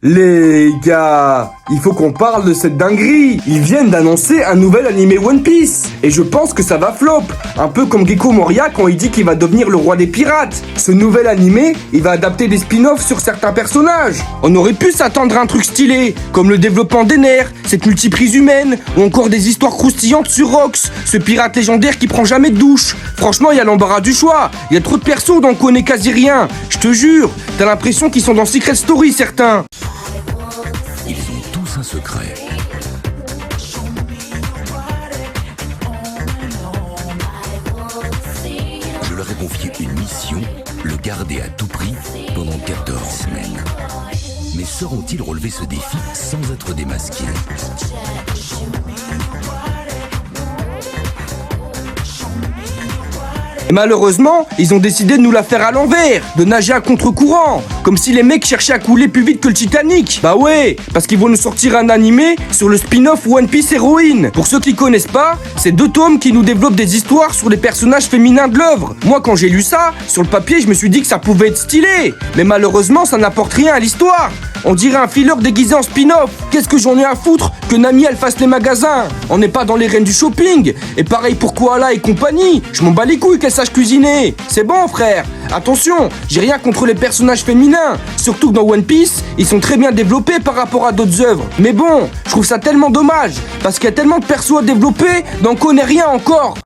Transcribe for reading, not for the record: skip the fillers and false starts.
Les gars, il faut qu'on parle de cette dinguerie. Ils viennent d'annoncer un nouvel animé One Piece. Et je pense que ça va flop. Un peu comme Gecko Moria quand il dit qu'il va devenir le roi des pirates. Ce nouvel animé, il va adapter des spin-offs sur certains personnages. On aurait pu s'attendre à un truc stylé, comme le développement des nerfs, cette multiprise humaine, ou encore des histoires croustillantes sur Rox, ce pirate légendaire qui prend jamais de douche. Franchement, il y a l'embarras du choix. Il y a trop de persos dont on connaît quasi rien. Je te jure, t'as l'impression qu'ils sont dans Secret Story certains. Ils ont tous un secret. Je leur ai confié une mission, le garder à tout prix pendant 14 semaines. Mais sauront-ils relever ce défi sans être démasqués ? Et malheureusement, ils ont décidé de nous la faire à l'envers, de nager à contre-courant, comme si les mecs cherchaient à couler plus vite que le Titanic. Bah ouais, parce qu'ils vont nous sortir un animé sur le spin-off One Piece Héroïne. Pour ceux qui connaissent pas, c'est 2 tomes qui nous développent des histoires sur les personnages féminins de l'œuvre. Moi, quand j'ai lu ça, sur le papier, je me suis dit que ça pouvait être stylé. Mais malheureusement, ça n'apporte rien à l'histoire. On dirait un filler déguisé en spin-off. Qu'est-ce que j'en ai à foutre que Nami elle fasse les magasins? On n'est pas dans les reines du shopping. Et pareil pour Koala et compagnie. Je m'en bats les couilles qu'elle sache cuisiner. C'est bon frère. Attention, j'ai rien contre les personnages féminins. Surtout que dans One Piece, ils sont très bien développés par rapport à d'autres œuvres. Mais bon, je trouve ça tellement dommage. Parce qu'il y a tellement de persos à développer, donc on connaît rien encore.